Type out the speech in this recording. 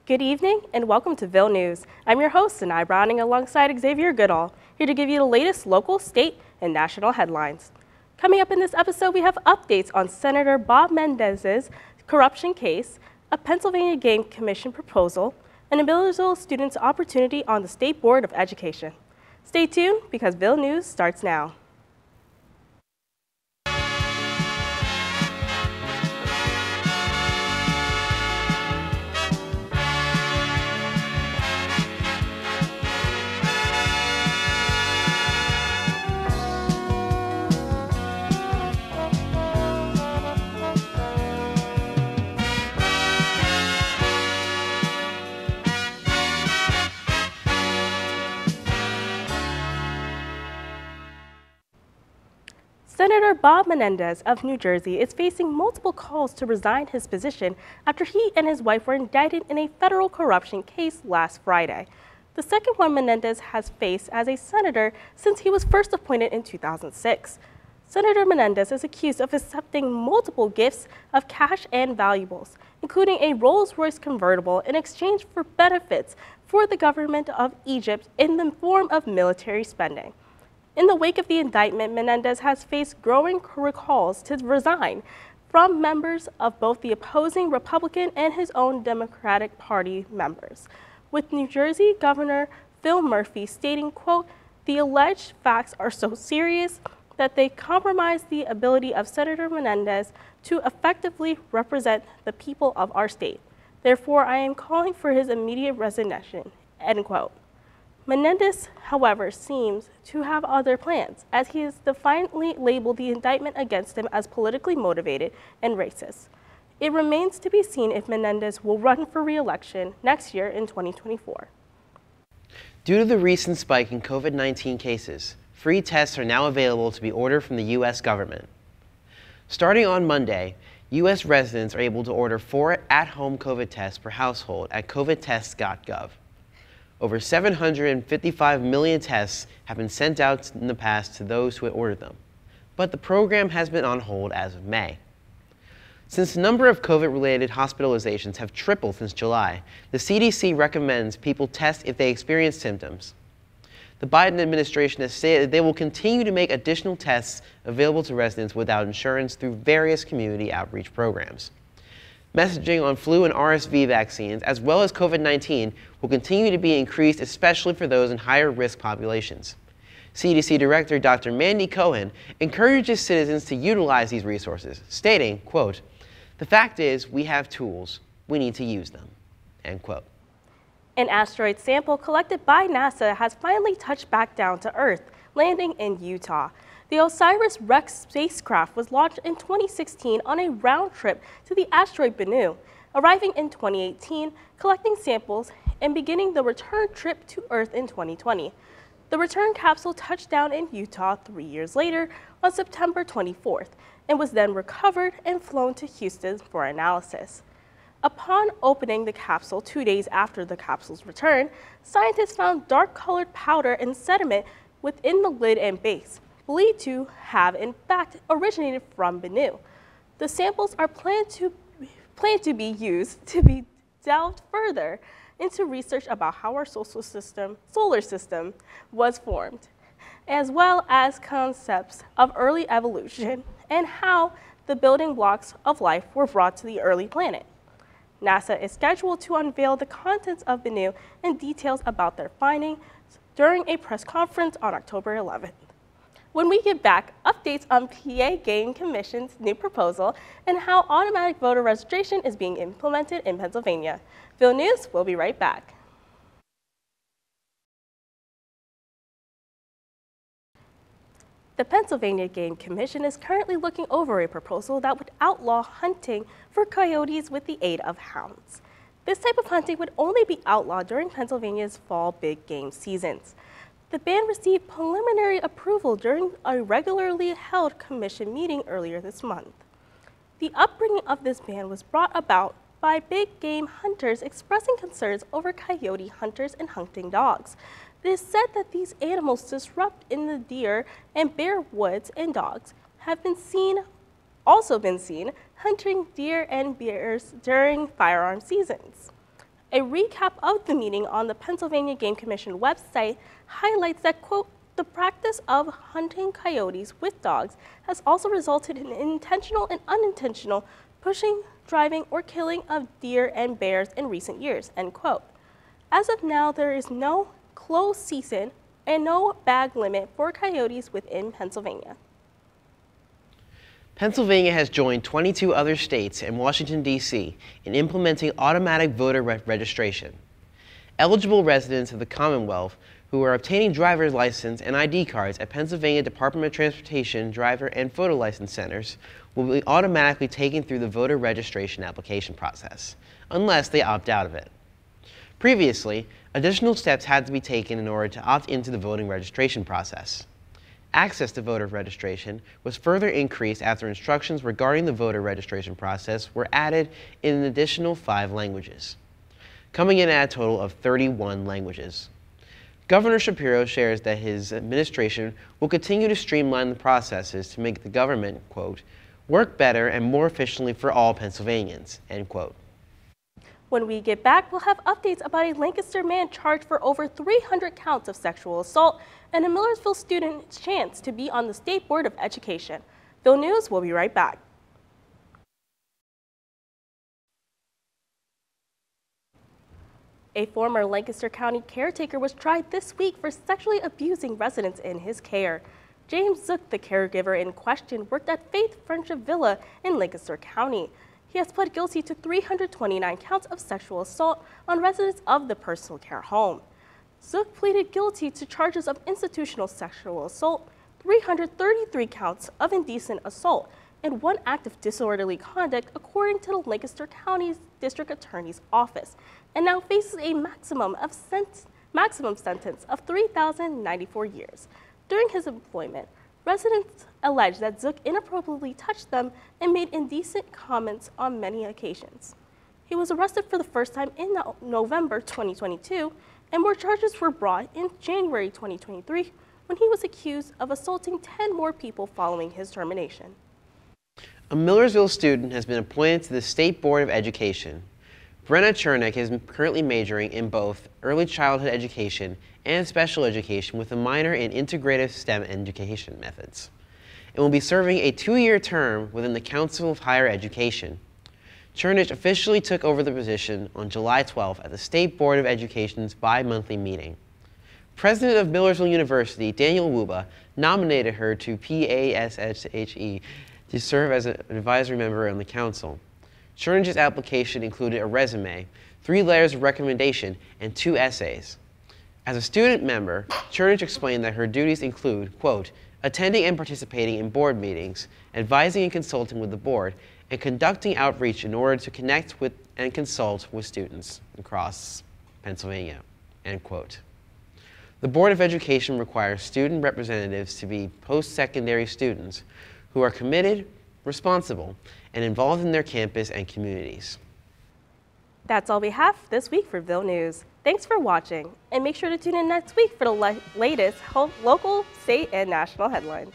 Good evening and welcome to Ville News. I'm your host, Sinai Browning, alongside Xavier Goodall, here to give you the latest local, state, and national headlines. Coming up in this episode, we have updates on Senator Bob Menendez's corruption case, a Pennsylvania Game Commission proposal, and a Millersville student's opportunity on the State Board of Education. Stay tuned because Ville News starts now. Senator Bob Menendez of New Jersey is facing multiple calls to resign his position after he and his wife were indicted in a federal corruption case last Friday. The second one Menendez has faced as a senator since he was first appointed in 2006. Senator Menendez is accused of accepting multiple gifts of cash and valuables, including a Rolls-Royce convertible in exchange for benefits for the government of Egypt in the form of military spending. In the wake of the indictment, Menendez has faced growing calls to resign from members of both the opposing Republican and his own Democratic Party members, with New Jersey Governor Phil Murphy stating, quote, "The alleged facts are so serious that they compromise the ability of Senator Menendez to effectively represent the people of our state. Therefore, I am calling for his immediate resignation," end quote. Menendez, however, seems to have other plans, as he has defiantly labeled the indictment against him as politically motivated and racist. It remains to be seen if Menendez will run for re-election next year in 2024. Due to the recent spike in COVID-19 cases, free tests are now available to be ordered from the U.S. government. Starting on Monday, U.S. residents are able to order 4 at-home COVID tests per household at covidtests.gov. Over 755 million tests have been sent out in the past to those who had ordered them, but the program has been on hold as of May. Since the number of COVID-related hospitalizations have tripled since July, the CDC recommends people test if they experience symptoms. The Biden administration has stated they will continue to make additional tests available to residents without insurance through various community outreach programs. Messaging on flu and RSV vaccines, as well as COVID-19, will continue to be increased, especially for those in higher risk populations. CDC Director Dr. Mandy Cohen encourages citizens to utilize these resources, stating, quote, "The fact is, we have tools. We need to use them," end quote. An asteroid sample collected by NASA has finally touched back down to Earth, landing in Utah. The OSIRIS-REx spacecraft was launched in 2016 on a round trip to the asteroid Bennu, arriving in 2018, collecting samples, and beginning the return trip to Earth in 2020. The return capsule touched down in Utah 3 years later on September 24th and was then recovered and flown to Houston for analysis. Upon opening the capsule 2 days after the capsule's return, scientists found dark-colored powder and sediment within the lid and base, believed to have in fact originated from Bennu. The samples are planned to be used to be delved further into research about how our solar system was formed, as well as concepts of early evolution and how the building blocks of life were brought to the early planet. NASA is scheduled to unveil the contents of Bennu and details about their findings during a press conference on October 11th. When we get back, updates on PA Game Commission's new proposal and how automatic voter registration is being implemented in Pennsylvania. Ville News will be right back. The Pennsylvania Game Commission is currently looking over a proposal that would outlaw hunting for coyotes with the aid of hounds. This type of hunting would only be outlawed during Pennsylvania's fall big game seasons. The ban received preliminary approval during a regularly held commission meeting earlier this month. The upbringing of this ban was brought about by big game hunters expressing concerns over coyote hunters and hunting dogs. It is said that these animals disrupt in the deer and bear woods, and dogs have also been seen hunting deer and bears during firearm seasons. A recap of the meeting on the Pennsylvania Game Commission website highlights that, quote, the practice of hunting coyotes with dogs has also resulted in intentional and unintentional pushing, driving, or killing of deer and bears in recent years, end quote. As of now, there is no closed season and no bag limit for coyotes within Pennsylvania. Pennsylvania has joined 22 other states and Washington, D.C. in implementing automatic voter registration. Eligible residents of the Commonwealth who are obtaining driver's license and ID cards at Pennsylvania Department of Transportation driver and photo license centers will be automatically taken through the voter registration application process, unless they opt out of it. Previously, additional steps had to be taken in order to opt into the voting registration process. Access to voter registration was further increased after instructions regarding the voter registration process were added in an additional 5 languages, coming in at a total of 31 languages. Governor Shapiro shares that his administration will continue to streamline the processes to make the government, quote, work better and more efficiently for all Pennsylvanians, end quote. When we get back, we'll have updates about a Lancaster man charged for over 300 counts of sexual assault and a Millersville student's chance to be on the State Board of Education. Phil News will be right back. A former Lancaster County caretaker was tried this week for sexually abusing residents in his care. James Zook, the caregiver in question, worked at Faith Friendship Villa in Lancaster County. He has pled guilty to 329 counts of sexual assault on residents of the personal care home. Zook pleaded guilty to charges of institutional sexual assault, 333 counts of indecent assault, and 1 act of disorderly conduct according to the Lancaster County District Attorney's Office, and now faces a maximum sentence of 3,094 years. During his employment, residents alleged that Zook inappropriately touched them and made indecent comments on many occasions. He was arrested for the first time in November 2022, and more charges were brought in January 2023 when he was accused of assaulting 10 more people following his termination. A Millersville student has been appointed to the State Board of Education. Brenna Chernick is currently majoring in both early childhood education and special education with a minor in integrative STEM education methods, and will be serving a 2-year term within the Council of Higher Education. Chernick officially took over the position on July 12th at the State Board of Education's bi-monthly meeting. President of Millersville University, Daniel Wuba, nominated her to PASSHE to serve as an advisory member on the council. Chernick's application included a resume, 3 letters of recommendation, and 2 essays. As a student member, Chernick explained that her duties include, quote, attending and participating in board meetings, advising and consulting with the board, and conducting outreach in order to connect with and consult with students across Pennsylvania, end quote. The Board of Education requires student representatives to be post-secondary students who are committed, responsible, and involved in their campus and communities. That's all we have this week for Ville News. Thanks for watching, and make sure to tune in next week for the latest local, state, and national headlines.